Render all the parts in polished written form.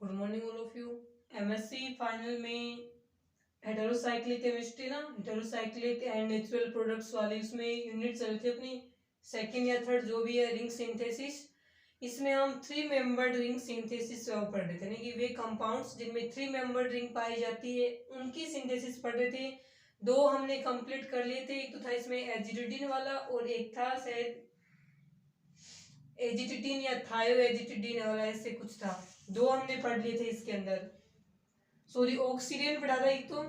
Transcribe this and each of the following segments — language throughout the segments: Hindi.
Good morning all of you. MSc final में हेटेरोसाइक्लिक केमिस्ट्री ना, हेटेरोसाइक्लिक एंड नेचुरल प्रोडक्ट्स वाली उसमें यूनिट चल रही थी अपनी सेकंड या थर्ड जो भी है, रिंग सिंथेसिस। इसमें हम 3 मेंबर्ड रिंग सिंथेसिस पढ़ रहे थे ना, कि वे कंपाउंड्स जिनमें 3 मेंबर्ड रिंग पाई जाती है उनकी सिंथेसिस पढ़ रहे थे। दो हमने कंप्लीट कर लिए थे, एक तो था इसमें एजिटिडीन वाला और एक था शायद एजिटिडीन या थायो एजिटिडीन वाला, ऐसे कुछ था। दो हमने पढ़ लिए थे इसके अंदर। सॉरी, ऑक्सीडेन पढ़ा था एक तो,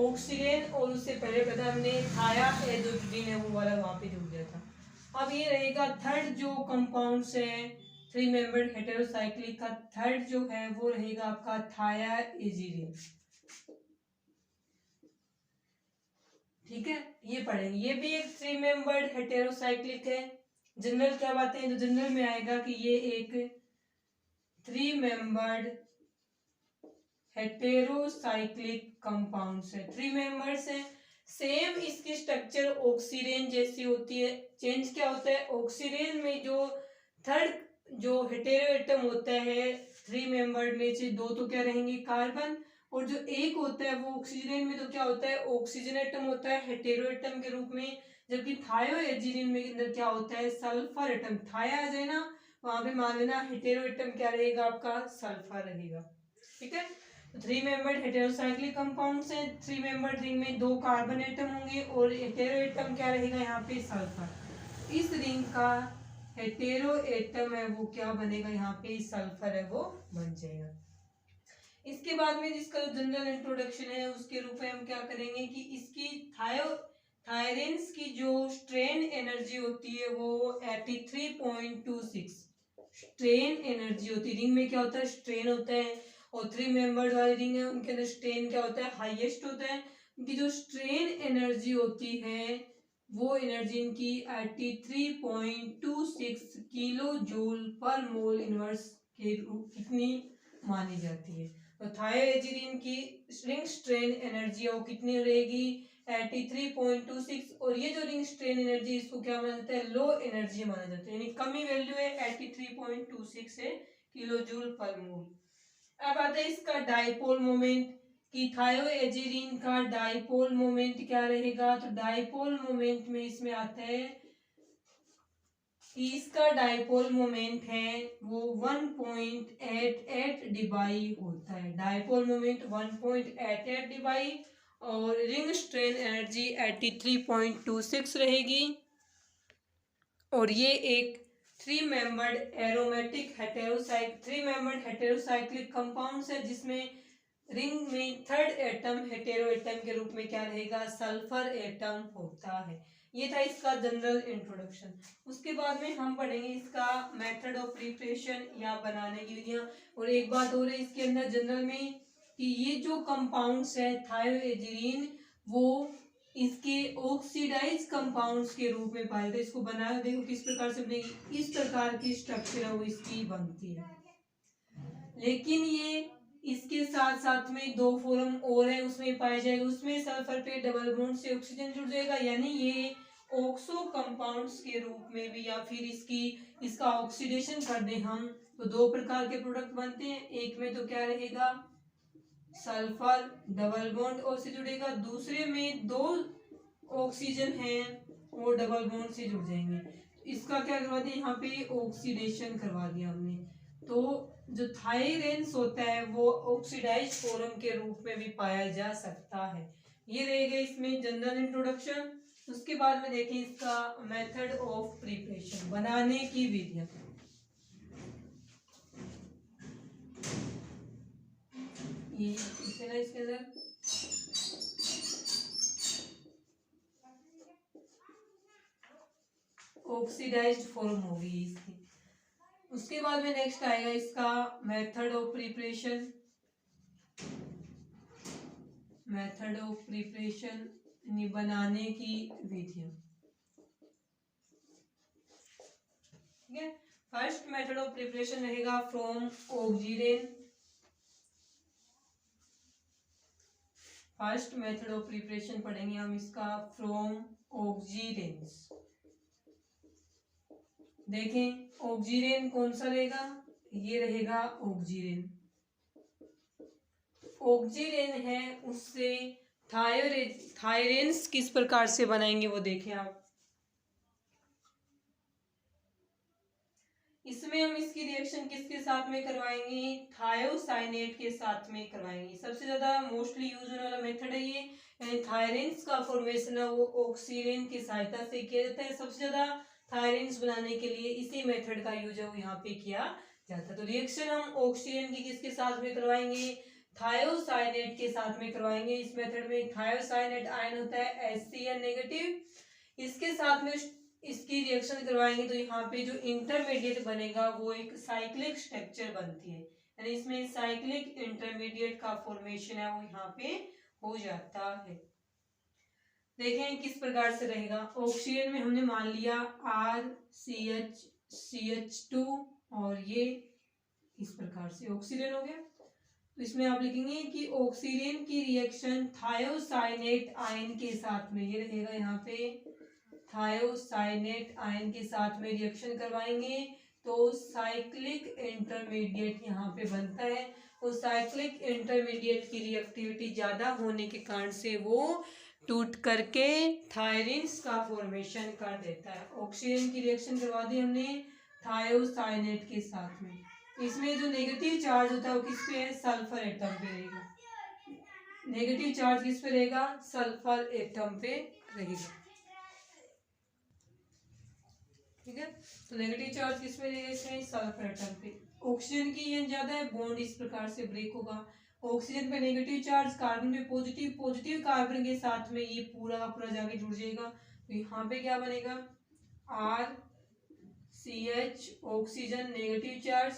ऑक्सीडेन, और उससे पहले पढ़ा हमने थाया एजिटिडीन है वो वाला, वहां पे जुड़ गया था। अब ये रहेगा थर्ड जो कंपाउंड्स है 3 मेंबर्ड हेटेरोसाइक्लिक का, थर्ड जो है वो रहेगा आपका थाया एजिडिन। ठीक है, ये पढ़ेंगे। ये भी एक 3 मेंबर्ड हेटेरोसाइक्लिक है। जनरल क्या बातें हैं, तो जनरल में आएगा कि ये एक 3 मेंबर्ड हेटेरोसाइक्लिक कंपाउंड्स है। 3 मेंबर्स है, सेम इसकी स्ट्रक्चर ऑक्सीडेन जैसी होती है। चेंज क्या होता है, ऑक्सीडेन में जो थर्ड जो हेटेरो एटम होता है 3 मेंबर्ड में से दो तो क्या रहेंगे, कार्बन, और जो एक होता है वो ऑक्सीजन में तो क्या होता है, ऑक्सीजन एटम होता है हेटेरो एटम के रूप में। जबकि थायो एजिडिन में अंदर क्या होता है, सल्फर एटम। थाया आ जाए ना, वहां पे मान लेना हेटेरो एटम क्या रहेगा आपका, सल्फर रहेगा। ठीक है, 3 मेंबर्ड हेटेरोसाइक्लिक कंपाउंड्स हैं। 3 मेंबर्ड रिंग में दो कार्बन एटम होंगे और हेटेरो एटम क्या रहेगा यहाँ पे, सल्फर। इस रिंग का हेटेरो एटम है वो क्या बनेगा यहाँ पे, सल्फर है वो बन जाएगा। इसके बाद में जिसका जो जनरल इंट्रोडक्शन है उसके रूप में हम क्या करेंगे कि इसकी थायरेंस की जो स्ट्रेन एनर्जी होती है वो 83.26 स्ट्रेन एनर्जी होती है। रिंग में क्या होता है, स्ट्रेन होता है, और 3 मेंबर्ड वाली रिंग है उनके अंदर स्ट्रेन क्या होता है, हाईएस्ट होता है। उनकी जो स्ट्रेन एनर्जी होती है वो एनर्जी इनकी 83.26 किलो जूल पर मोल इनवर्स के रूप कितनी मानी जाती है। तो थायोएजिडिन की रिंग स्ट्रेन एनर्जी है वो कितनी रहेगी, 83.26। और ये जो रिंग स्ट्रेन एनर्जी इसको क्या माना जाता है, लो एनर्जी माना जाता है, यानी कमी वैल्यू है 83.26 है किलो जूल पर मोल। अब आता है इसका डाइपोल मोमेंट, कि थायोएजिडिन का डाइपोल मोमेंट क्या रहेगा, तो डाइपोल मोमेंट में इसमें आता है कि इसका डाइपोल मोमेंट है वो 1.88 डिबाई होता है। डाइपोल मोमेंट 1.88 डिबाई, और रिंग स्ट्रेन एनर्जी 83.26 रहेगी। और ये एक 3 मेंबर्ड हेटेरोसाइक्लिक कंपाउंड्स है, जिसमें रिंग में थर्ड एटम हेटेरो एटम के रूप में क्या रहेगा, सल्फर एटम होता है। ये था इसका जनरल इंट्रोडक्शन। उसके बाद में हम पढ़ेंगे इसका मेथड ऑफ प्रिपरेशन या बनाने की विधियां। और एक बात और है इसके अंदर जनरल में, कि ये जो कंपाउंड्स है थायोएजिडिन वो इसके ऑक्सीडाइज कंपाउंड्स के रूप में पाए जाते हैं। इसको बनाया देखो किस प्रकार से बनेगी, इस प्रकार की स्ट्रक्चर है वो इसकी बनती है। लेकिन ये इसके साथ साथ में दो फॉर्म और है उसमें पाए जाएगा, उसमें सल्फर पे डबल बॉन्ड से ऑक्सीजन जुड़ जाएगा, यानी ये ऑक्सो कंपाउंड्स के रूप में भी, या फिर इसका ऑक्सीडेशन कर दें हम तो दो प्रकार के प्रोडक्ट बनते हैं। एक में तो क्या रहेगा, सल्फर डबल बॉन्ड और से जुड़ेगा, दूसरे में दो ऑक्सीजन है वो डबल बॉन्ड से जुड़ जाएंगे। तो इसका क्या करवा दिया, यहाँ पे ऑक्सीडेशन करवा दिया हमने। तो जो थायरेंस होता है वो ऑक्सीडाइज फॉर्म के रूप में भी पाया जा सकता है। ये रहेगा इसमें जनरल इंट्रोडक्शन। उसके बाद में देखें इसका मेथड ऑफ प्रिपरेशन, बनाने की विधियां। ये इसे ना इसके अंदर ऑक्सीडाइज्ड फॉर्म होगी इसकी। उसके बाद में नेक्स्ट आएगा इसका method of preparation. Method of preparation यानी बनाने की विधियां। ठीक है, फर्स्ट मेथड ऑफ प्रिपरेशन रहेगा from oxidane. First method of preparation पढ़ेंगे हम इसका फ्रॉम ऑक्सीडेंस। देखें ऑक्सीडेन कौन सा रहेगा, ये रहेगा ऑक्सीडेन। ऑक्सीजन है उससे थायरेन्स किस प्रकार से बनाएंगे वो देखें आप। इसमें हम इसकी रिएक्शन किसके साथ में करवाएंगे, थायोसाइनेट के साथ में करवाएंगे। सबसे ज्यादा मोस्टली यूज होने वाला मेथड है ये, यानी थायरेन्स का फॉर्मेशन है वो ऑक्सीजन की सहायता से किया जाता है। सबसे ज्यादा थायरेन्स बनाने के लिए इसी मेथड का यूज है वो यहाँ पे किया जाता है। तो रिएक्शन हम ऑक्सीजन की किसके साथ में करवाएंगे, थायोसाइनेट के साथ में करवाएंगे। इस मेथड में थायोसाइनेट आयन होता है HCl नेगेटिव, इसके साथ में इसकी रिएक्शन करवाएंगे तो यहाँ पे जो इंटरमीडिएट बनेगा वो एक साइक्लिक स्ट्रक्चर बनती है, यानी इसमें साइक्लिक इंटरमीडिएट का फॉर्मेशन है वो यहाँ पे हो जाता है। देखें किस प्रकार से रहेगा। ऑक्सीजन में हमने मान लिया RCH2 और ये इस प्रकार से ऑक्सीजन हो गया। तो इसमें आप लिखेंगे कि ऑक्सीजन की रिएक्शन थायोसाइनेट आयन के साथ में, ये रहेगा यहाँ पे थायोसाइनेट आयन के साथ में रिएक्शन करवाएंगे तो साइक्लिक इंटरमीडिएट यहाँ पे बनता है। और साइक्लिक इंटरमीडिएट की रिएक्टिविटी ज्यादा होने के कारण से वो टूट करके थायरिन्स का फॉर्मेशन कर देता है। ऑक्सीजन की रिएक्शन करवा दी हमने थायोसाइनेट के साथ में। इसमें जो नेगेटिव चार्ज होता है वो किस पे है, सल्फर एटम पे रहेगा। नेगेटिव चार्ज किस पे रहेगा, सल्फर एटम पे रहेगा। ठीक है, तो नेगेटिव चार्ज किस पे रहेगा, इसमें सल्फर एटम पे। ऑक्सीजन की ये ज्यादा है, बॉन्ड इस प्रकार से ब्रेक होगा। ऑक्सीजन पे नेगेटिव चार्ज, कार्बन पे पॉजिटिव, पॉजिटिव कार्बन के साथ में ये पूरा का पूरा जाके जुड़ जाएगा। तो यहाँ पे क्या बनेगा, RCH ऑक्सीजन नेगेटिव चार्ज,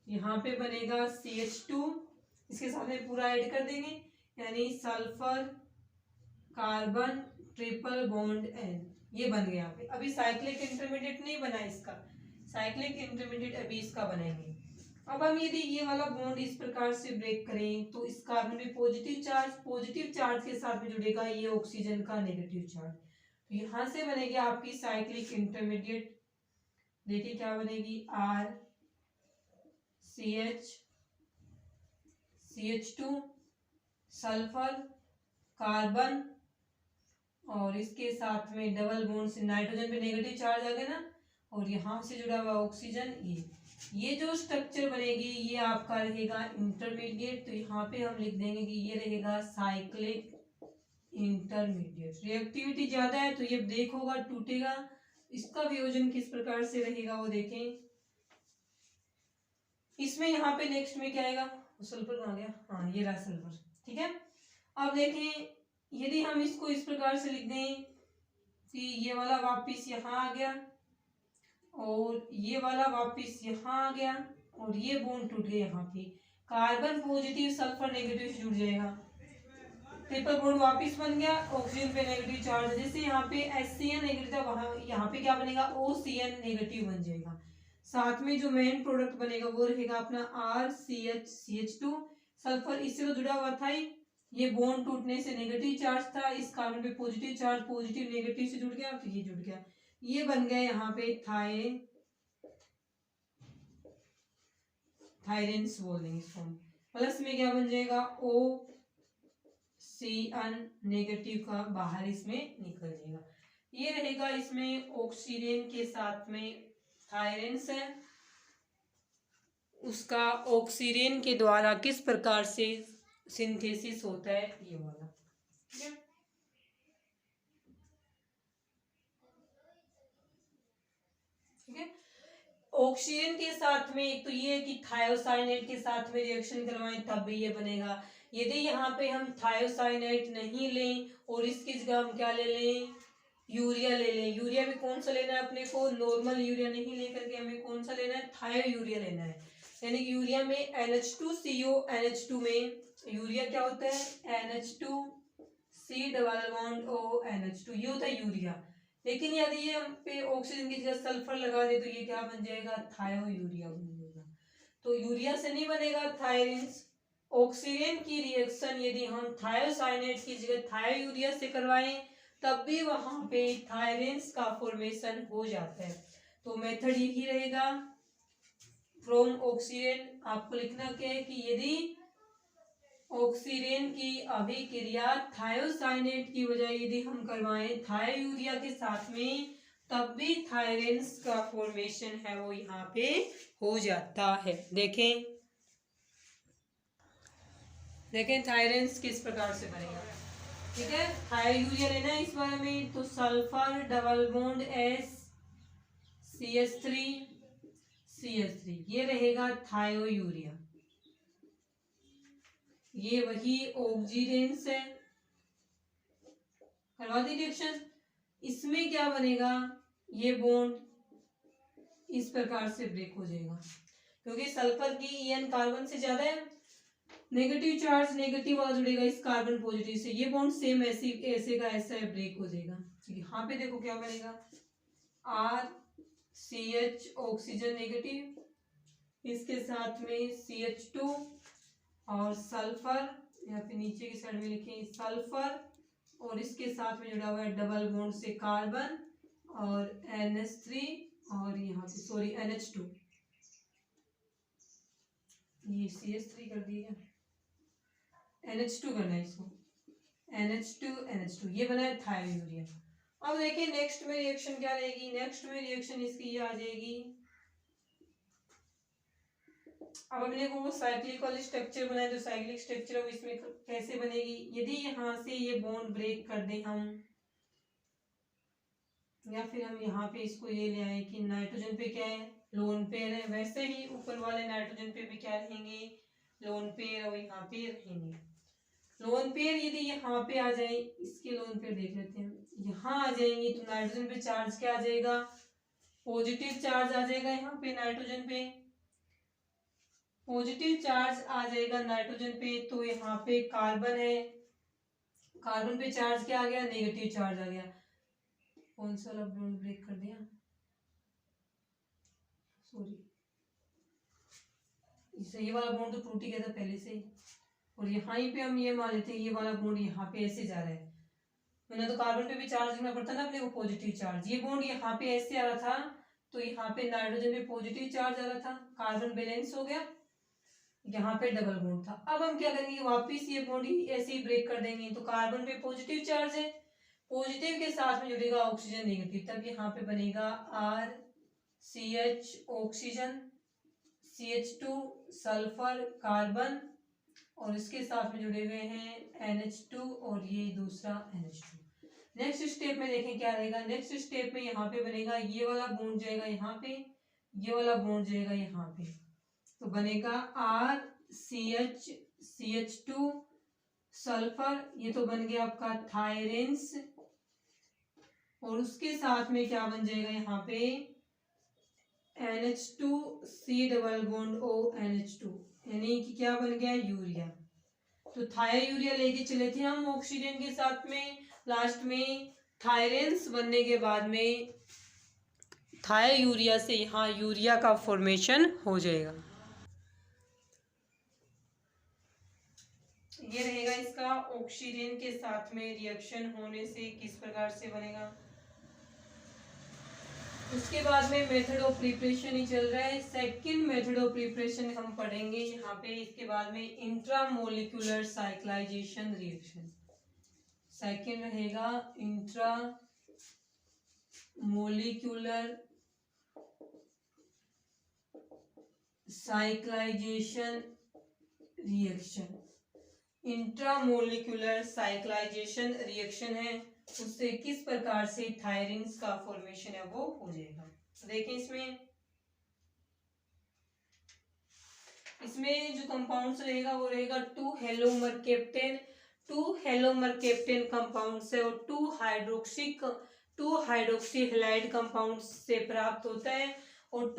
यहाँ पे बनेगा CH2, इसके साथ में पूरा ऐड कर देंगे, यानी sulphur carbon triple bond N, ये बन गया यहाँ पे। अभी साइक्लिक इंटरमीडिएट नहीं बना इसका, साइक्लिक इंटरमीडिएट अभी इसका बनाएंगे। अब हम यदि ये वाला बॉन्ड इस प्रकार से ब्रेक करें तो इस कार्बन में पॉजिटिव चार्ज के साथ में जुड़ेगा ये ऑक्सीजन का नेगेटिव चार्ज। तो यहां से बनेगी आपकी साइक्लिक इंटरमीडिएट। देखिए क्या बनेगी, CH2 सल्फर कार्बन और इसके साथ में डबल बॉन्ड से नाइट्रोजन पे नेगेटिव चार्ज आ गया ना, और यहाँ से जुड़ा हुआ ऑक्सीजन, ये जो स्ट्रक्चर बनेगी ये आपका रहेगा इंटरमीडिएट। तो यहाँ पे हम लिख देंगे कि ये रहेगा साइक्लिक इंटरमीडिएट। रिएक्टिविटी ज्यादा है तो ये ब्रेक होगा, टूटेगा। इसका वियोजन किस प्रकार से रहेगा वो देखें। इसमें यहाँ पे नेक्स्ट में क्या आएगा, सल्फर कहाँ गया, हाँ ये रहा सल्फर। ठीक है, अब देखें यदि हम इसको इस प्रकार से लिख दें कि ये वाला वापिस यहाँ आ गया और ये वाला वापिस यहाँ आ गया और ये बॉन्ड टूट गया, यहाँ पे कार्बन पॉजिटिव सल्फर नेगेटिव से जुड़ जाएगा, ट्रिपल बॉन्ड वापिस बन गया, ऑक्सीजन पे नेगेटिव चार्ज। जैसे यहाँ पे HCl नेगेटिव था वहां यहाँ पे क्या बनेगा, OCl नेगेटिव बन जाएगा। साथ में जो मेन प्रोडक्ट बनेगा वो रहेगा अपना RCH2 सल्फर, इससे तो जुड़ा हुआ था ही, ये बॉन्ड टूटने से नेगेटिव चार्ज था, इस कार्बन पे पॉजिटिव चार्ज, पॉजिटिव नेगेटिव से जुड़ गया तो ये जुड़ गया, ये बन गया यहाँ पे थायरेन्स बोल देंगे इसको। प्लस में क्या बन जाएगा, OCl नेगेटिव का बाहर इसमें निकल जाएगा। ये रहेगा इसमें ऑक्सीजन के साथ में थायरेन्स है, उसका ऑक्सीजन के द्वारा किस प्रकार से सिंथेसिस होता है ये वाला। ठीक है, ठीक है। ऑक्सीजन के साथ में एक तो ये है कि थायोसाइनेट के साथ में रिएक्शन करवाएं तब भी ये बनेगा। यदि यहाँ पे हम थायोसाइनेट नहीं लें और इसकी जगह हम क्या ले लें, यूरिया ले लें। यूरिया भी कौन सा लेना है अपने को, नॉर्मल यूरिया नहीं लेकर के हमें कौन सा लेना है, थायो यूरिया लेना है। यानी कि यूरिया में NH2CO, NH2 में यूरिया क्या होता है, NH2C double bond O NH2, ये होता है यूरिया। लेकिन यदि ये हम पे ऑक्सीजन की जगह सल्फर लगा दे तो ये क्या बन जाएगा, थायो यूरिया बन जाएगा। तो यूरिया से नहीं बनेगा थायरिन्स। ऑक्सीजन की रिएक्शन यदि हम थायोसाइनेट की जगह थायो यूरिया से करवाएं तब भी वहां पे थायरिन्स का फॉर्मेशन हो जाता है। तो मेथड यही रहेगा, फ्रॉम ऑक्सीजन आपको लिखना क्या है कि यदि ऑक्सीडेन की अभिक्रिया थायोसाइनेट की बजाय यदि हम करवाएं थायोयूरिया के साथ में, तब भी थायरेंस का फॉर्मेशन है वो यहाँ पे हो जाता है। देखें देखें थायरेंस किस प्रकार से बनेगा। ठीक है, थायोयूरिया लेना है इस बारे में, तो sulphur double bond CH3 CH3 ये रहेगा थायोयूरिया। ये वही ऑक्सीडेंस है, करवा दी रिएक्शन। इसमें क्या बनेगा, ये बॉन्ड इस प्रकार से ब्रेक हो जाएगा, क्योंकि सल्फर की EN कार्बन से ज्यादा है, नेगेटिव चार्ज नेगेटिव वाला जुड़ेगा इस कार्बन पॉजिटिव से, ये बॉन्ड सेम ऐसे का ऐसा ब्रेक हो जाएगा। यहाँ पे देखो क्या बनेगा, RCH ऑक्सीजन नेगेटिव, इसके साथ में CH2 और सल्फर, यहाँ पे नीचे की साइड में लिखें सल्फर, और इसके साथ में जुड़ा हुआ है डबल बॉन्ड से कार्बन और NH3 और यहाँ पे सॉरी NH2, ये CH3 कर दिया, NH2 करना है इसको, NH2 ये बना है थायोयूरिया। अब देखिए नेक्स्ट में रिएक्शन क्या रहेगी, नेक्स्ट में रिएक्शन इसकी ये आ जाएगी। अब अपने को वो साइक्लिक वाली स्ट्रक्चर बनाए, तो साइक्लिक स्ट्रक्चर इसमें कैसे बनेगी, यदि यहाँ से ये बॉन्ड ब्रेक कर दें हम, या फिर हम यहाँ पे इसको ये ले आए कि नाइट्रोजन पे क्या है, लोन पेयर है, वैसे ही ऊपर वाले नाइट्रोजन पे भी क्या रहेंगे, लोन पेयर, और यहाँ पे रहेंगे लोन पेयर। यदि यहाँ पे आ जाए, इसके लोन पेयर देख लेते हैं, यहाँ आ जाएंगे तो नाइट्रोजन पे चार्ज क्या आ जाएगा, पॉजिटिव चार्ज आ जाएगा, यहाँ पे नाइट्रोजन पे पॉजिटिव चार्ज आ जाएगा नाइट्रोजन पे, तो यहाँ पे कार्बन है, कार्बन पे चार्ज क्या आ गया, नेगेटिव चार्ज आ गया। कौन सा वाला बॉन्ड ब्रेक कर दिया, सॉरी ये वाला बॉन्ड तो टूट ही गया था पहले से, और यहाँ ही पे हम ये मान लेते हैं ये वाला बॉन्ड यहाँ पे ऐसे जा रहा है, मैंने तो कार्बन पे भी चार्ज देना पड़ता ना अपने को पॉजिटिव चार्ज, ये बॉन्ड यहाँ पे ऐसे आ रहा था, तो यहाँ पे नाइट्रोजन पे पॉजिटिव चार्ज आ रहा था, कार्बन बैलेंस हो गया, यहाँ पे डबल बॉन्ड था। अब हम क्या करेंगे, वापिस ये बॉन्ड ऐसे ही ब्रेक कर देंगे, तो कार्बन पे पॉजिटिव चार्ज है, पॉजिटिव के साथ में जुड़ेगा ऑक्सीजन नेगेटिव, तब यहाँ पे बनेगा RCH oxygen, CH2 sulphur carbon, और इसके साथ में जुड़े हुए हैं NH2 और ये दूसरा NH2। नेक्स्ट स्टेप में देखें क्या रहेगा, नेक्स्ट स्टेप में यहाँ पे बनेगा ये वाला बॉन्ड जाएगा यहाँ पे, ये वाला बॉन्ड जाएगा यहाँ पे, तो बनेगा RCH CH2 सल्फर, ये तो बन गया आपका थायरेंस, और उसके साथ में क्या बन जाएगा यहाँ पे NH2C double bond O NH2, यानी कि क्या बन गया यूरिया। तो थायोयूरिया लेके चले थे हम ऑक्सीजन के साथ में, लास्ट में थायरेंस बनने के बाद में थायोयूरिया से यहाँ यूरिया का फॉर्मेशन हो जाएगा। ये रहेगा इसका ऑक्सीजन के साथ में रिएक्शन होने से किस प्रकार से बनेगा। उसके बाद में मेथड ऑफ प्रिपरेशन ही चल रहा है, सेकंड मेथड ऑफ प्रिपरेशन हम पढ़ेंगे यहाँ पे। इसके बाद में इंट्रामोलिक्यूलर साइक्लाइजेशन रिएक्शन, सेकंड रहेगा intra molecular cyclisation reaction. Intramolecular cyclisation reaction है, उससे किस प्रकार से थायरिन्स का फॉर्मेशन है वो हो जाएगा। तो देखें इसमें जो कंपाउंड्स रहेगा वो रहेगा 2 हेलोमरकेप्टेन कंपाउंड से और 2 हाइड्रोक्सी हैलाइड कंपाउंड से प्राप्त होता है, और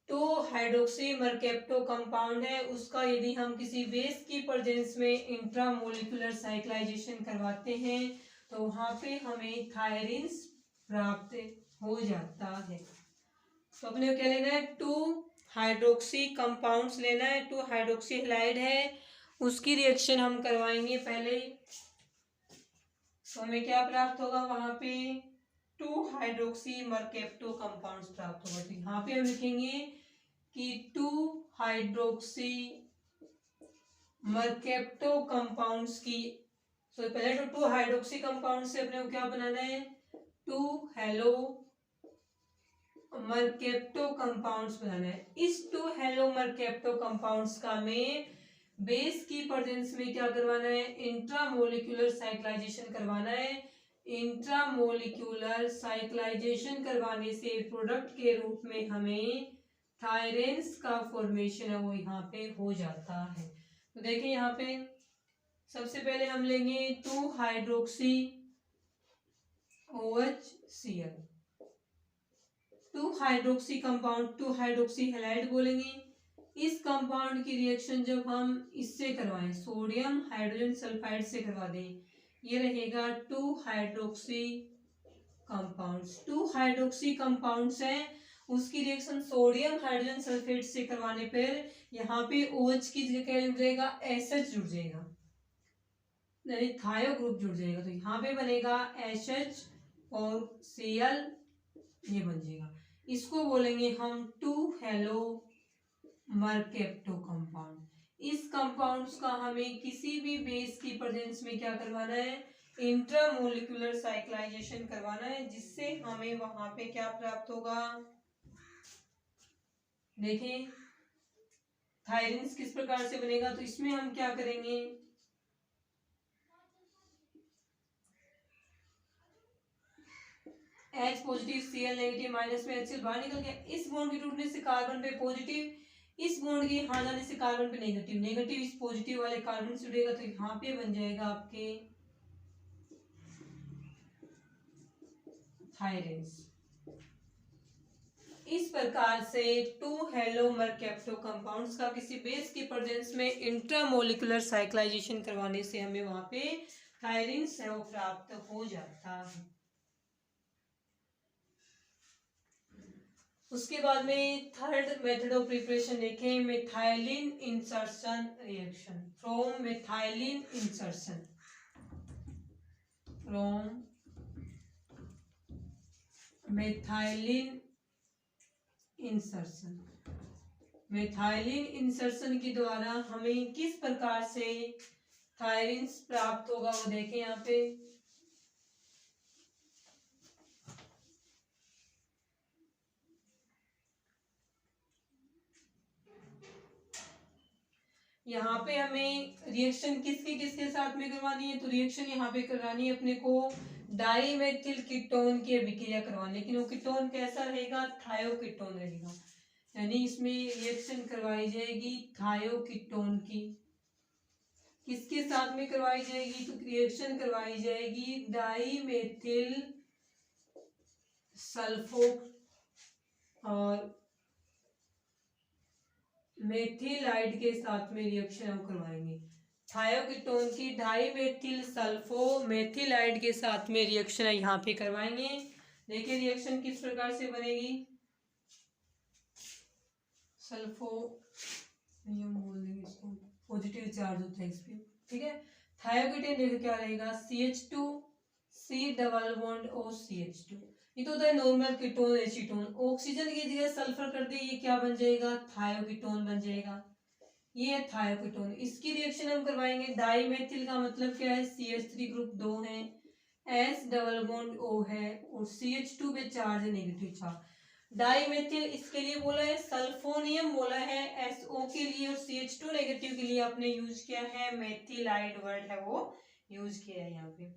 2 हाइड्रोक्सी मरकेप्टो कंपाउंड है, उसका यदि हम किसी बेस की प्रेजेंस में इंट्रामोलिकुलर साइक्लाइजेशन करवाते हैं तो वहां पे हमें थायरिन्स प्राप्त हो जाता है। तो अपने को क्या लेना है, 2 हाइड्रोक्सी कंपाउंड्स लेना है, 2 हाइड्रोक्सी हैलाइड है, उसकी रिएक्शन हम करवाएंगे पहले। तो हमें क्या प्राप्त होगा, वहां पे 2 हाइड्रोक्सी मरकेप्टो कंपाउंड्स प्राप्त होगा। तो यहाँ पे हम लिखेंगे कि 2 हाइड्रोक्सी मर्केप्टो कंपाउंड्स की, तो पहले तो 2 हाइड्रोक्सी कंपाउंड से अपने को क्या बनाना है, 2 हेलो मर्केप्टो कंपाउंड्स बनाना है। इस 2 हेलो मर्केप्टो कंपाउंड्स का हमें बेस की प्रेजेंस में क्या करवाना है, इंट्रामोलिक्यूलर साइक्लाइजेशन करवाना है। इंट्रामोलिक्यूलर साइक्लाइजेशन करवाने से प्रोडक्ट के रूप में हमें थायरेन्स का फॉर्मेशन है वो यहाँ पे हो जाता है। तो देखिए यहाँ पे सबसे पहले हम लेंगे 2 hydroxy OHCl, 2 hydroxy compound, 2 hydroxy halide बोलेंगे। इस कंपाउंड की रिएक्शन जब हम इससे करवाएं, सोडियम हाइड्रोजन सल्फाइड से करवा दें, ये रहेगा 2 हाइड्रोक्सी कंपाउंड्स। 2 हाइड्रोक्सी कंपाउंड्स हैं, उसकी रिएक्शन सोडियम हाइड्रोजन सल्फेट से करवाने पर यहाँ पे OH की जगह क्या जुड़ जाएगा, SH जुड़ जाएगा, यानी थायो ग्रुप जुड़ जाएगा। तो यहाँ पे बनेगा SH और Cl, ये बन जाएगा। इसको बोलेंगे हम 2 हेलो मर्केप्टो कंपाउंड। इस कंपाउंड्स का हमें किसी भी बेस की प्रेजेंस में क्या करवाना है, इंट्रामोलिक्यूलर साइक्लाइजेशन करवाना है, जिससे हमें वहां पे क्या प्राप्त होगा, देखें थायरिन्स किस प्रकार से बनेगा। तो इसमें हम क्या करेंगे, H positive Cl negative, minus में HCl बाहर निकल गया। इस बॉन्ड के टूटने से कार्बन पे पॉजिटिव, इस बॉन्ड के यहाँ जाने से कार्बन पे नेगेटिव, नेगेटिव इस पॉजिटिव वाले कार्बन से जुड़ेगा, तो यहाँ पे बन जाएगा आपके थायरेन्स। इस प्रकार से 2 हेलो मर्केप्टो कंपाउंड्स का किसी बेस की प्रेजेंस में इंट्रामोलिकुलर साइक्लाइजेशन करवाने से हमें वहां पे थायरिन्स है वो प्राप्त हो जाता है। उसके बाद में थर्ड मेथड ऑफ प्रिपरेशन देखें, methylene insertion reaction. From methylene insertion, from methylene insertion, methylene insertion के द्वारा हमें किस प्रकार से थायरिन्स प्राप्त होगा वो देखें यहाँ पे। यहाँ पे हमें रिएक्शन किसके साथ में करवानी है, तो रिएक्शन यहाँ पे करवानी है अपने को डाइमेथिल कीटोन की अभिक्रिया करवानी, लेकिन वो कीटोन कैसा रहेगा, थायोकीटोन रहेगा, यानी इसमें रिएक्शन करवाई जाएगी थायोकीटोन की। किसके साथ में करवाई जाएगी, तो रिएक्शन करवाई जाएगी डाइमेथिल सल्फो और मेथिलाइड के साथ में रिएक्शन हम करवाएंगे। थायोकीटोन की डाइमेथिल सल्फो मेथिलाइड के साथ में रिएक्शन यहाँ पे करवाएंगे। देखिए रिएक्शन किस प्रकार से बनेगी, सल्फो हम बोल देंगे इसको, पॉजिटिव चार्ज होता है इस पे, ठीक है। थायोकीटोन देखो क्या रहेगा, CH2 C double bond O CH2, ये तो होता है नॉर्मल कीटोन एसीटोन। ऑक्सीजन की जगह सल्फर कर दे, ये क्या बन जाएगा, थायोकीटोन बन जाएगा, ये है थायोकीटोन। इसकी रिएक्शन हम करवाएंगे डाइमेथिल का मतलब क्या है, CH3 ग्रुप 2 है, S डबल बॉन्ड O है और CH2 पे चार्ज है नेगेटिव चार्ज। डाइमेथिल इसके लिए बोला है, सल्फोनियम बोला है SO के लिए, और CH2 नेगेटिव के लिए आपने यूज किया है मेथिलाइड वर्ड है वो यूज किया है यहाँ पे।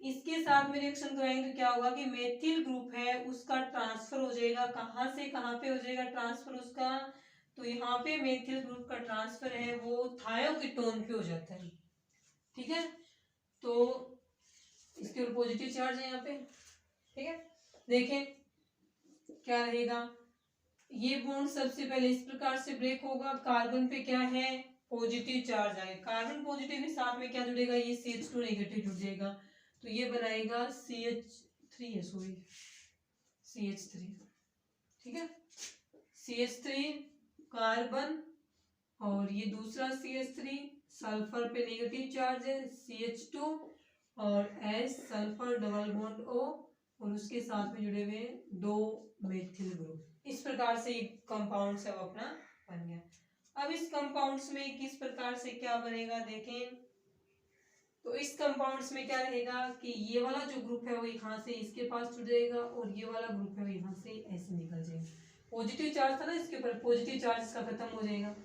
इसके साथ में रिएक्शन कराएंगे तो क्या होगा कि मेथिल ग्रुप है उसका ट्रांसफर हो जाएगा, कहाँ से कहाँ पे हो जाएगा ट्रांसफर उसका, तो यहाँ पे मेथिल ग्रुप का ट्रांसफर है वो थायोकीटोन पे हो जाता है, ठीक है। तो इसके ऊपर पॉजिटिव चार्ज है यहाँ पे, ठीक है। देखें क्या रहेगा, ये बॉन्ड सबसे पहले इस प्रकार से ब्रेक होगा, कार्बन पे क्या है पॉजिटिव चार्ज आए, कार्बन पॉजिटिव के साथ में क्या जुड़ेगा, ये CH2 नेगेटिव जुड़ जाएगा, तो ये बनाएगा CH3 है, सॉरी CH3, ठीक है। CH3 कार्बन और ये दूसरा CH3 सल्फर पे नेगेटिव चार्ज है, CH2 और S sulphur double bond O और उसके साथ में जुड़े हुए दो मेथिल ग्रुप। इस प्रकार से कंपाउंड सब अपना बन गया। अब इस कंपाउंड्स में किस प्रकार से क्या बनेगा देखें। तो इस कंपाउंड्स में क्या रहेगा कि ये वाला जो ग्रुप है वो यहाँ से इसके पास जुड़ जाएगा और ये वाला ग्रुप है वो यहाँ से ऐसे निकल जाएगा। पॉजिटिव चार्ज था ना इसके ऊपर, पॉजिटिव चार्ज इसका खत्म हो जाएगा।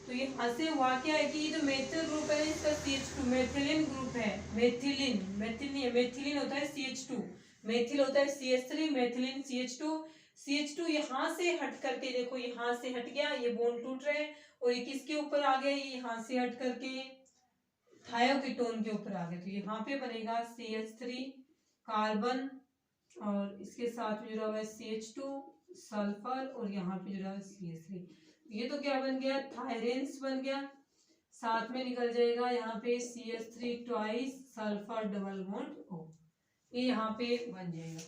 तो ये यहाँ से हुआ क्या है कि ये जो मेथिल ग्रुप है इसका CH2 मेथिलिन ग्रुप है। मेथिलिन, मेथिल नहीं है, मेथिलिन होता है CH2, मेथिल होता है CH3, मेथिलिन CH2। CH2 यहाँ से हट करके देखो, यहाँ से हट गया, ये बॉन्ड टूट रहे हैं और ये किसके ऊपर आ गया, ये यहाँ से हट करके थायोकीटोन के ऊपर आ गया। तो यहाँ पे बनेगा CH3 कार्बन और इसके साथ में जुड़ा हुआ है CH2 सल्फर और यहाँ पे जुड़ा हुआ है CH3। ये तो क्या बन गया, थायरेंस बन गया। साथ में निकल जाएगा यहाँ पे CH3 twice sulphur double bond O, ये यहाँ पे बन जाएगा।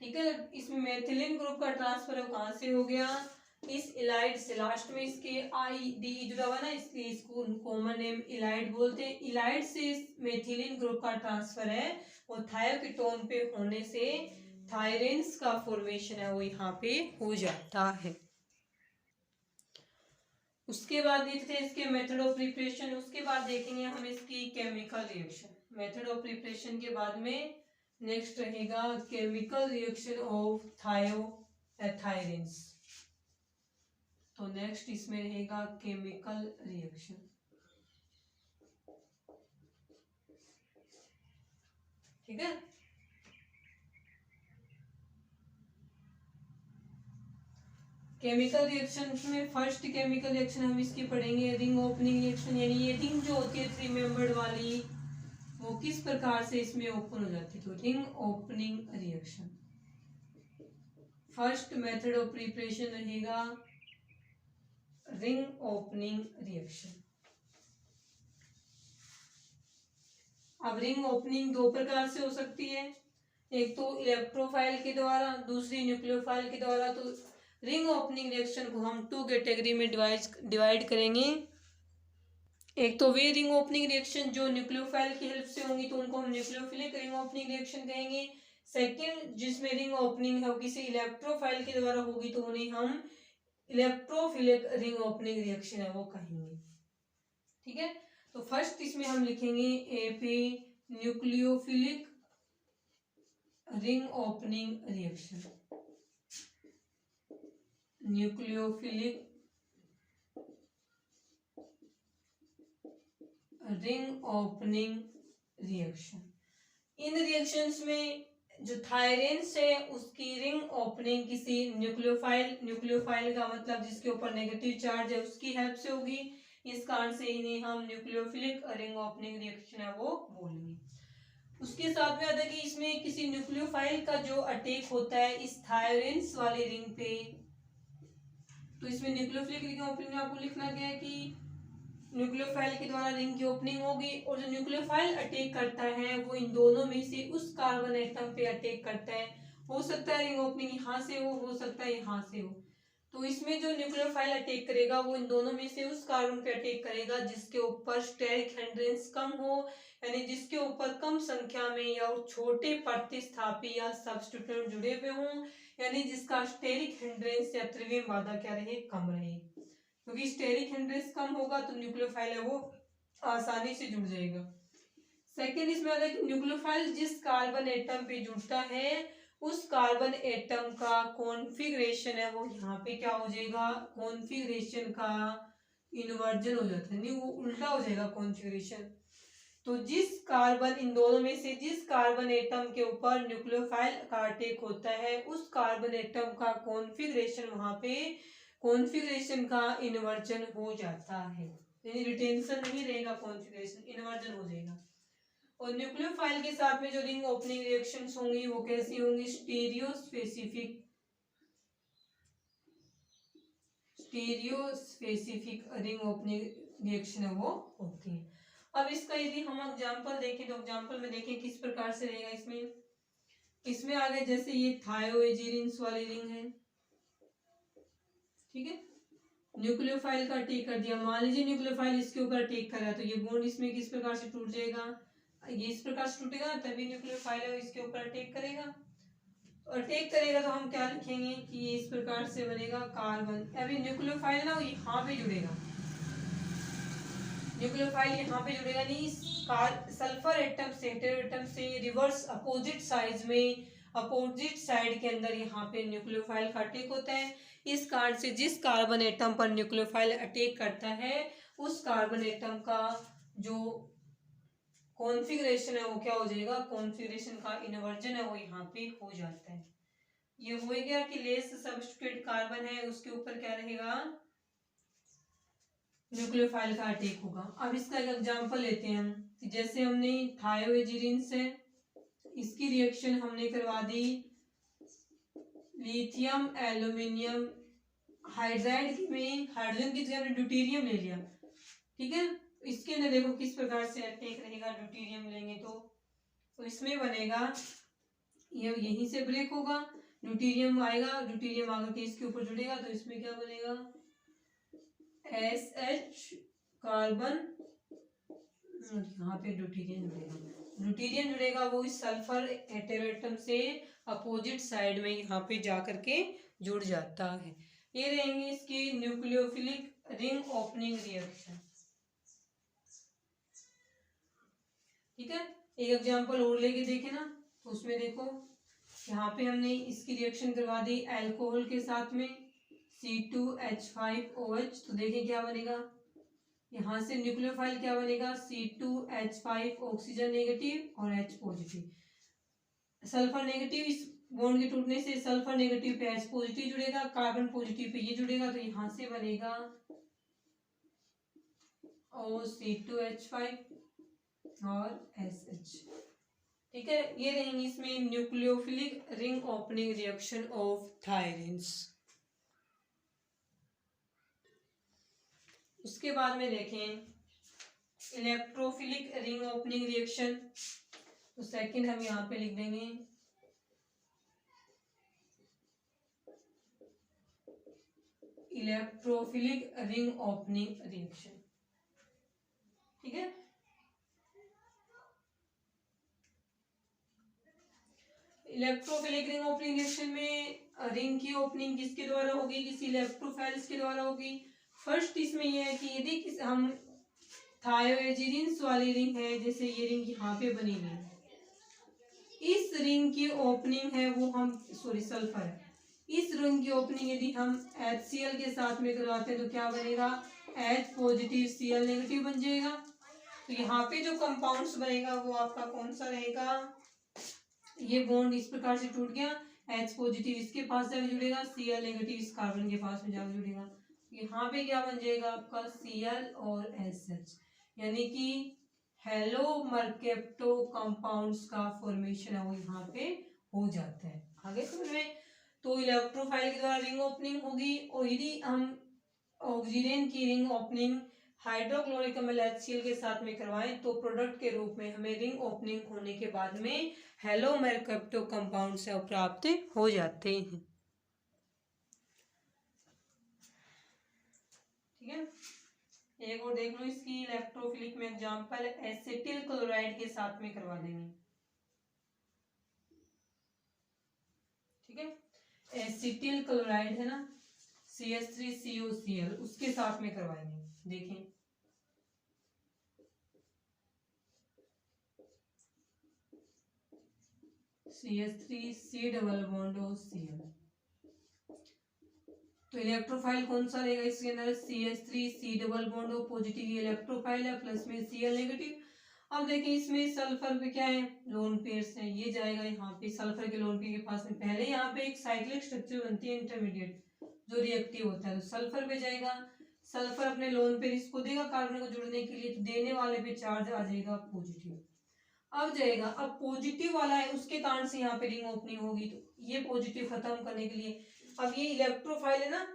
ठीक है, इसमें मेथिलीन ग्रुप का ट्रांसफर कहाँ से हो गया, इस इलाइड से। लास्ट में इसके ID जुड़ा हुआ ना, इसको कॉमन नेम इलाइड बोलते हैं। इलाइड से इस मेथिलीन ग्रुप का ट्रांसफर है और थायोकीटोन पे होने से थायरेंस का फॉर्मेशन है वो यहाँ पे हो जाता है। उसके बाद देखते हैं इसके मेथड ऑफ प्रिपरेशन। उसके बाद देखेंगे हम इसकी chemical reaction. Method of preparation के बाद में नेक्स्ट रहेगा केमिकल रिएक्शन ऑफ थायोथायरेंस। तो नेक्स्ट इसमें रहेगा केमिकल रिएक्शन। ठीक है, केमिकल रिएक्शन में फर्स्ट केमिकल रिएक्शन हम इसकी पढ़ेंगे रिंग ओपनिंग रिएक्शन, यानी ये रिंग जो होती है 3 मेंबर्ड वाली वो किस प्रकार से इसमें ओपन हो जाती है। तो ring opening reaction first method of preparation रहेगा रिंग ओपनिंग रिएक्शन। अब रिंग ओपनिंग दो प्रकार से हो सकती है, एक तो इलेक्ट्रोफाइल के द्वारा, दूसरी न्यूक्लियोफाइल के द्वारा। तो रिंग ओपनिंग रिएक्शन को हम 2 कैटेगरी में डिवाइड करेंगे। एक तो वे रिंग ओपनिंग रिएक्शन जो न्यूक्लियोफाइल की हेल्प से होंगी तो उनको हम न्यूक्लियोफिलिक रिंग ओपनिंग रिएक्शन कहेंगे। सेकंड जिसमें रिंग ओपनिंग है किसी इलेक्ट्रोफाइल के द्वारा होगी तो उन्हें हम इलेक्ट्रोफिलिक रिंग ओपनिंग रिएक्शन है वो कहेंगे। ठीक है, तो फर्स्ट इसमें हम लिखेंगे AP nucleophilic ring opening reaction. Nucleophilic ring opening reaction. इन रिएक्शंस में जो थायरेंस है उसकी रिंग ओपनिंग किसी न्यूक्लियोफाइल का मतलब जिसके ऊपर नेगेटिव चार्ज है उसकी हेल्प से होगी। इस कारण से इन्हें हम न्यूक्लियोफिलिक रिंग ओपनिंग रिएक्शन है वो बोलेंगे। उसके साथ में आता है कि इसमें किसी न्यूक्लियोफाइल का जो अटैक होता है इस थायरेंस वाली रिंग पे, तो इसमें न्यूक्लियोफिलिक रिंग ओपनिंग में आपको लिखना क्या है कि न्यूक्लियोफाइल के द्वारा रिंग की ओपनिंग होगी और जो न्यूक्लियोफाइल अटैक करता है वो इन दोनों में से उस कार्बन एटम पे अटैक करता है। हो सकता है रिंग ओपनिंग यहाँ से हो सकता है यहाँ से हो। तो इसमें जो न्यूक्लियोफाइल अटैक करेगा वो इन दोनों में से उस कार्बन पे अटैक करेगा जिसके ऊपर स्टेरिक हिंड्रेंस कम हो, यानी जिसके ऊपर कम संख्या में या छोटे प्रतिस्थापी या सब्स्टिट्यूएंट जुड़े हुए हों, यानी जिसका स्टेरिक हिंड्रेंस या त्रिविम बाधा क्या रहे, कम रहे। क्योंकि स्टेरिक हिंड्रेंस कम होगा तो न्यूक्लियोफाइल है वो आसानी से जुड़ जाएगा। सेकेंड इसमें आता है कि न्यूक्लियोफाइल जिस कार्बन एटम पे जुड़ता है उस कार्बन एटम का कॉन्फ़िगरेशन है वो यहाँ पे क्या हो जाएगा, कॉन्फ़िगरेशन का इन्वर्जन हो जाता है, नहीं वो उल्टा हो जाएगा कॉन्फ़िगरेशन। तो जिस कार्बन इन दोनों में से जिस कार्बन एटम के ऊपर न्यूक्लियोफाइल का अटैक होता है उस कार्बन एटम का कॉन्फ़िगरेशन वहां पे कॉन्फ़िगरेशन का इन्वर्जन हो जाता है, यानी रिटेंशन नहीं रहेगा, कॉन्फ़िगरेशन इन्वर्जन हो जाएगा। और न्यूक्लियोफाइल के साथ में जो रिंग ओपनिंग रिएक्शंस होंगी वो कैसी होंगी, stereo specific ring opening reaction है वो होती है। अब इसका यदि हम एग्जांपल देखें तो एग्जांपल में देखें किस प्रकार से रहेगा। इसमें आगे जैसे ये थायोएजिरिन्स वाली रिंग है, ठीक है, न्यूक्लियोफाइल का अटैक कर दिया, मान लीजिए न्यूक्लियोफाइल इसके ऊपर अटैक कर रहा है तो ये बॉन्ड इसमें किस प्रकार से टूट जाएगा, ये इस प्रकार से टूटेगा तभी न्यूक्लियोफाइल है इसके ऊपर अटैक करेगा। अटैक करेगा तो हम क्या लिखेंगे कि ये इस प्रकार से बनेगा कार्बन। अभी न्यूक्लियोफाइल ना यहाँ पे जुड़ेगा, न्यूक्लियोफाइल यहाँ पे जुड़ेगा नहीं, सल्फर एटम से हेटेरो एटम से रिवर्स अपोजिट साइड में, अपोजिट साइड के अंदर यहाँ पे न्यूक्लियोफाइल का अटैक होता है। इस कारण से जिस कार्बन एटम पर न्यूक्लियोफाइल अटैक करता है उस कार्बन एटम का जो कॉन्फ़िगरेशन है वो क्या हो जाएगा, कॉन्फ़िगरेशन का इन्वर्जन है वो यहाँ पे हो जाता है। ये हो गया कि लेस सब्स्टिट्यूटेड कार्बन है उसके ऊपर क्या रहेगा, न्यूक्लियोफाइल का अटैक होगा। अब इसका एक एग्जांपल लेते हैं हम, जैसे हमने थायोएजिरिन से इसकी रिएक्शन हमने करवा दी लिथियम एल्यूमिनियम हाइड्राइड में, हाइड्रोजन की जगह हमने ड्यूटेरियम ले लिया, ठीक है। इसके अंदर देखो किस प्रकार से अटैक रहेगा, ड्यूटेरियम लेंगे तो इसमें बनेगा, ये यहीं से ब्रेक होगा, ड्यूटेरियम आएगा, ड्यूटेरियम आकर के इसके ऊपर जुड़ेगा तो इसमें क्या बनेगा, SH कार्बन, यहाँ पे ड्यूटेरियम जुड़ेगा, ड्यूटेरियम जुड़ेगा वो इस सल्फर हेटेरो एटम से अपोजिट साइड में यहाँ पे जा करके जुड़ जाता है। ये रहेंगे इसकी न्यूक्लियोफिलिक रिंग ओपनिंग रिएक्शन, ठीक है। एक एग्जांपल और लेके देखे ना, तो उसमें देखो यहाँ पे हमने इसकी रिएक्शन करवा दी अल्कोहल के साथ में C2H5OH, तो देखें क्या बनेगा, यहाँ से न्यूक्लियोफाइल क्या बनेगा C2H5 ऑक्सीजन नेगेटिव और H पॉजिटिव, सल्फर नेगेटिव, इस बॉन्ड के टूटने से सल्फर नेगेटिव पे H पॉजिटिव जुड़ेगा, कार्बन पॉजिटिव पे ये जुड़ेगा, तो यहाँ से बनेगा C2H5 और SH, ठीक है। ये रहेंगी इसमें nucleophilic ring opening reaction of thiiranes. उसके बाद में देखें इलेक्ट्रोफिलिक रिंग ओपनिंग रिएक्शन, तो सेकंड हम यहाँ पे लिख देंगे इलेक्ट्रोफिलिक रिंग ओपनिंग रिएक्शन, ठीक है। इलेक्ट्रोफिलिक रिंग ओपनिंग रिएक्शन में रिंग की ओपनिंग किसके द्वारा होगी, किसी इलेक्ट्रोफाइल्स के द्वारा होगी। फर्स्ट इसमें यह है कि यदि हम थायोएजिरिन्स वाली रिंग है, जैसे ये रिंग यहाँ पे बनी हुई है, इस रिंग की ओपनिंग है वो हम सल्फर है, इस रिंग की ओपनिंग यदि हम HCl के साथ में करवाते हैं तो क्या बनेगा, H पॉजिटिव Cl नेगेटिव बन जाएगा। तो यहाँ पे जो कंपाउंड्स बनेगा वो आपका कौन सा रहेगा, ये बॉन्ड इस प्रकार से टूट गया, H पॉजिटिव इसके पास जाकर जुड़ेगा, Cl नेगेटिव इस कार्बन के पास में जाकर जुड़ेगा, यहाँ पे क्या बन जाएगा आपका Cl और SH, यानी कि हेलो मर्केप्टो कंपाउंड्स का फॉर्मेशन है वो यहाँ पे हो जाता है। आगे समझ में, तो इलेक्ट्रोफाइल के द्वारा रिंग ओपनिंग होगी, और यदि हम ऑक्सीजन की रिंग ओपनिंग हाइड्रोक्लोरिक अम्ल HCl के साथ में करवाएं तो प्रोडक्ट के रूप में हमें रिंग ओपनिंग होने के बाद में हेलो मर्केप्टो कंपाउंड्स प्राप्त हो जाते हैं, ठीक है। एक और देख लो इसकी इलेक्ट्रोफिलिक में एग्जांपल एसिटिल क्लोराइड के साथ में करवा देंगे, ठीक है। एसिटिल क्लोराइड है ना CH3COCl, उसके साथ में करवाएंगे, देखें CH3C डबल बॉन्ड Cl, तो इलेक्ट्रोफाइल कौन सा रहेगा इसके अंदर CH3C double bond positive electrophile है, प्लस में Cl नेगेटिव। अब देखिए इसमें सल्फर पे क्या है, लोन पेयर्स है, ये जाएगा यहाँ पे सल्फर के लोन पेयर के पास में, पहले यहाँ पे एक साइक्लिक स्ट्रक्चर बनती है इंटरमीडिएट जो रिएक्टिव होता है, तो सल्फर पे जाएगा, सल्फर अपने लोन पेयर इसको देगा कार्बन को जुड़ने के लिए, तो देने वाले पे चार्ज आ जाएगा पॉजिटिव, अब जाएगा, अब पॉजिटिव वाला है उसके कारण से यहाँ पे रिंग ओपनिंग होगी, तो ये पॉजिटिव खत्म करने के लिए, अब ये इलेक्ट्रोफाइल है ना,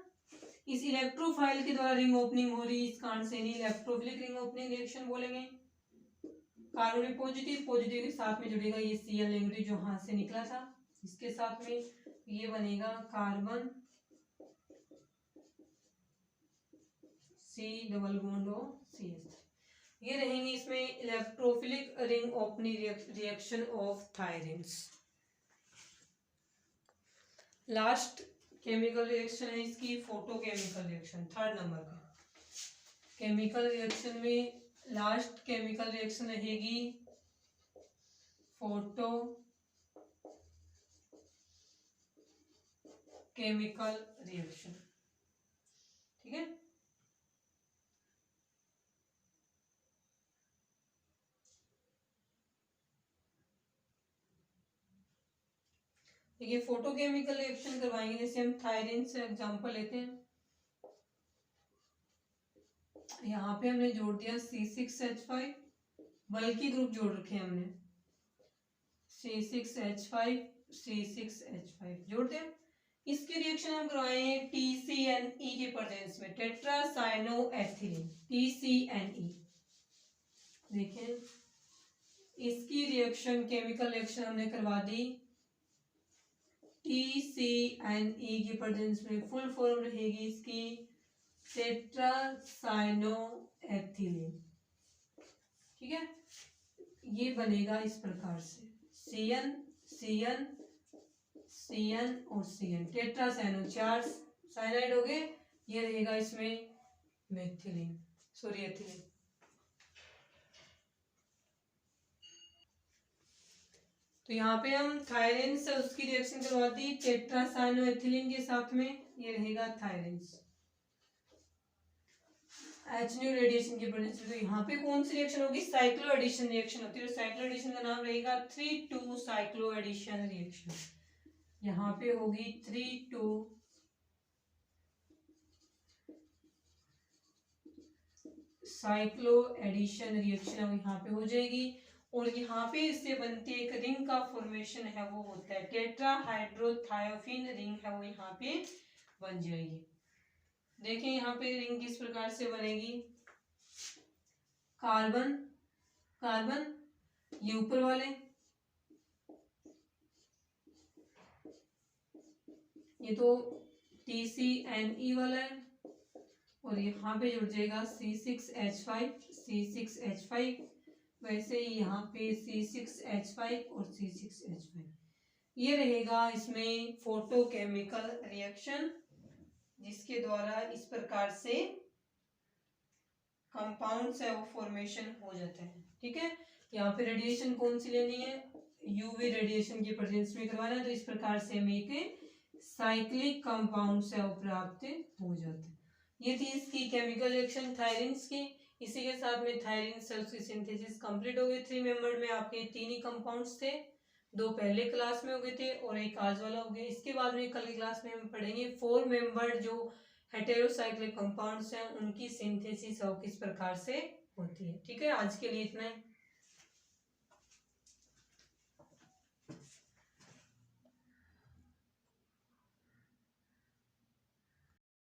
इस इलेक्ट्रोफाइल के द्वारा रिंग ओपनिंग हो रही है, इस कारण से नहीं इलेक्ट्रोफिलिक रिंग ओपनिंग रिएक्शन बोलेंगे। कार्बन में पॉजिटिव, पॉजिटिव के साथ में जुड़ेगा ये Cl नेगेटिव जो हाथ से निकला था, इसके साथ में ये बनेगा carbon C double bond CH3। ये रहेंगे इसमें electrophilic ring opening reaction of thiiranes. Last chemical reaction है इसकी फोटोकेमिकल रिएक्शन, 3rd नंबर का। केमिकल रिएक्शन में लास्ट केमिकल रिएक्शन रहेगी फोटो केमिकल रिएक्शन, ठीक है। देखिए फोटोकेमिकल रिएक्शन करवाएंगे, जैसे हम थायरीन से एग्जांपल लेते हैं। यहाँ पे हमने जोड़ दिया C6H5, बल्कि ग्रुप जोड़ रखे हैं हमने, C6H5 C6H5 जोड़ दें। इसकी रिएक्शन हम करवाएंगे TCNE के प्रेजेंस में, टेट्रासाइनोएथिलीन, TCNE। देखें इसकी रिएक्शन केमिकल रिएक्शन हमने करवा दी TCNE की प्रेजेंस में। फुल फॉर्म रहेगी इसकी टेट्रासाइनोएथिलीन, ठीक है। ये बनेगा इस प्रकार से CN CN CN और CN, टेट्रासाइनो, 4 साइनाइड हो गए। ये रहेगा इसमें मेथिलीन, सॉरी एथिलीन। तो यहाँ पे हम थायरीन से उसकी रिएक्शन करवा दी टेट्रासाइनोएथिलीन के साथ में, ये रहेगा थायरीन। H न्यू रेडिएशन की प्रेजेंस में, तो यहाँ पे कौन सी रिएक्शन होगी, साइक्लो एडिशन रिएक्शन होती है। साइक्लो एडिशन का नाम रहेगा 3,2 साइक्लो एडिशन रिएक्शन। यहाँ पे होगी 3,2 साइक्लो एडिशन रिएक्शन यहाँ पे हो जाएगी। और यहाँ पे इससे बनती है एक रिंग का फॉर्मेशन है, वो होता है टेट्राहाइड्रोथायोफिन रिंग है, वो यहाँ पे बन जाएगी। देखें यहाँ पे रिंग किस प्रकार से बनेगी, कार्बन कार्बन, ये ऊपर वाले, ये तो TCNE वाला है, और यहाँ पे जुड़ जाएगा C6H5 C6H5, वैसे ही यहाँ पे C6H5 और C6H5। ये रहेगा इसमें फोटोकेमिकल रिएक्शन, जिसके द्वारा इस प्रकार से कंपाउंड्स है वो फॉर्मेशन हो जाते हैं, ठीक है। यहाँ पे रेडिएशन कौन सी लेनी है, यूवी रेडिएशन के प्रेजेंस में करवाना है, तो इस प्रकार से हमें एक साइक्लिक कंपाउंड्स है वो प्राप्त हो जाते हैं। ये थी इसकी केमिकल रिएक्शन थायरीन्स की। इसी के साथ में थायरीन सेल्स की सिंथेसिस कंप्लीट हो गई। 3 मेंबर्ड में आपके 3 ही कंपाउंड्स थे, 2 पहले क्लास में हो गए थे और एक आज वाला हो गया। इसके बाद में कल की क्लास में हम पढ़ेंगे 4 मेंबर्ड जो हेटेरोसाइक्लिक कंपाउंड्स हैं, उनकी सिंथेसिस किस प्रकार से होती है, ठीक है। आज के लिए इतना ही।